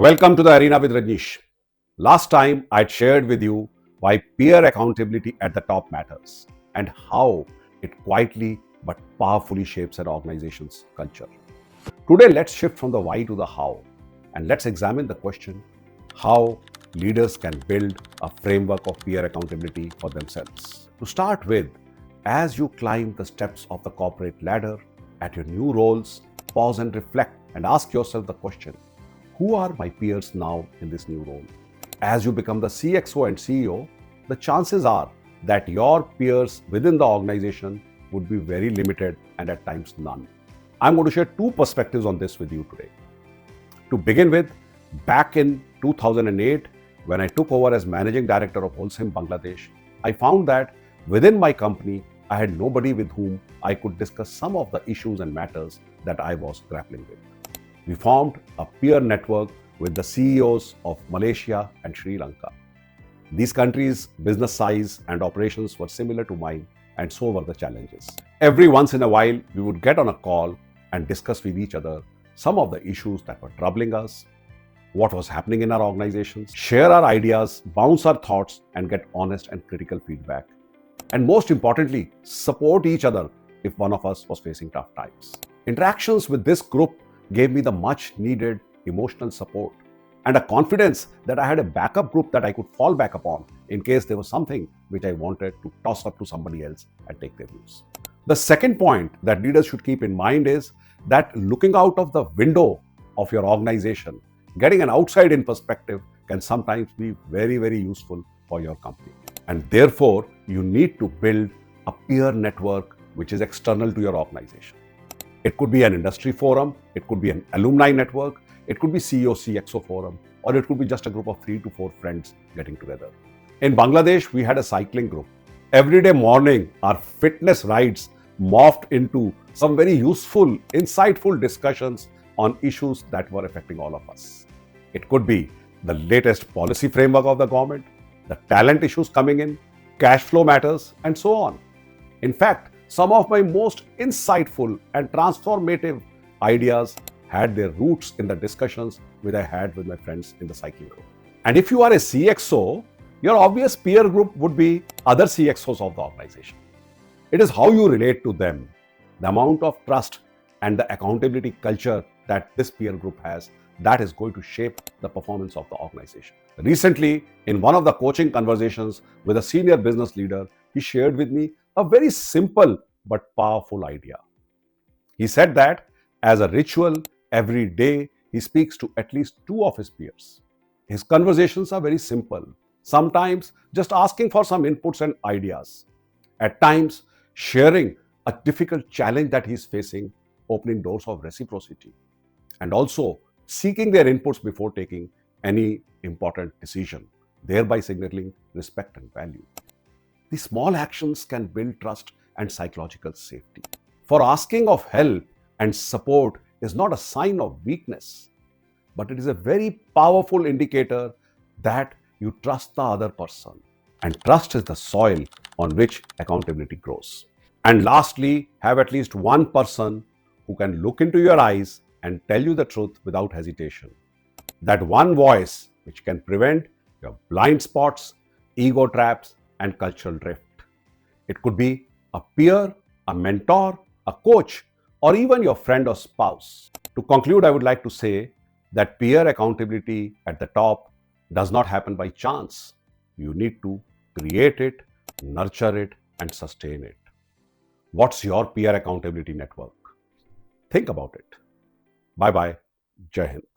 Welcome to the Arena with Rajnish. Last time I'd shared with you why peer accountability at the top matters and how it quietly but powerfully shapes an organization's culture. Today, let's shift from the why to the how and let's examine the question how leaders can build a framework of peer accountability for themselves. To start with, as you climb the steps of the corporate ladder at your new roles, pause and reflect and ask yourself the question, who are my peers now in this new role? As you become the CXO and CEO, the chances are that your peers within the organization would be very limited and at times none. I'm going to share two perspectives on this with you today. To begin with, back in 2008, when I took over as managing director of Holcim Bangladesh, I found that within my company, I had nobody with whom I could discuss some of the issues and matters that I was grappling with. We formed a peer network with the CEOs of Malaysia and Sri Lanka. These countries' business size and operations were similar to mine, and so were the challenges. Every once in a while, we would get on a call and discuss with each other some of the issues that were troubling us, what was happening in our organizations, share our ideas, bounce our thoughts, and get honest and critical feedback. And most importantly, support each other if one of us was facing tough times. Interactions with this group gave me the much needed emotional support and a confidence that I had a backup group that I could fall back upon in case there was something which I wanted to toss up to somebody else and take their views. The second point that leaders should keep in mind is that looking out of the window of your organization, getting an outside-in perspective can sometimes be very, very useful for your company. And therefore, you need to build a peer network which is external to your organization. It could be an industry forum, it could be an alumni network, it could be CEO CXO forum, or it could be just a group of 3 to 4 friends getting together. In Bangladesh, we had a cycling group. Every day morning, our fitness rides morphed into some very useful, insightful discussions on issues that were affecting all of us. It could be the latest policy framework of the government, the talent issues coming in, cash flow matters, and so on. In fact, some of my most insightful and transformative ideas had their roots in the discussions which I had with my friends in the cycling group. And if you are a CXO, your obvious peer group would be other CXOs of the organization. It is how you relate to them, the amount of trust and the accountability culture that this peer group has that is going to shape the performance of the organization. Recently, in one of the coaching conversations with a senior business leader, he shared with me a very simple but powerful idea. He said that as a ritual, every day he speaks to at least 2 of his peers. His conversations are very simple, sometimes just asking for some inputs and ideas. At times, sharing a difficult challenge that he's facing, opening doors of reciprocity, and also seeking their inputs before taking any important decision, thereby signaling respect and value. These small actions can build trust and psychological safety. For asking of help and support is not a sign of weakness, but it is a very powerful indicator that you trust the other person. And trust is the soil on which accountability grows. And lastly, have at least one person who can look into your eyes and tell you the truth without hesitation. That one voice which can prevent your blind spots, ego traps, and cultural drift. It could be a peer, a mentor, a coach, or even your friend or spouse. To conclude, I would like to say that peer accountability at the top does not happen by chance. You need to create it, nurture it, and sustain it. What's your peer accountability network? Think about it. Bye bye. Jai Hind.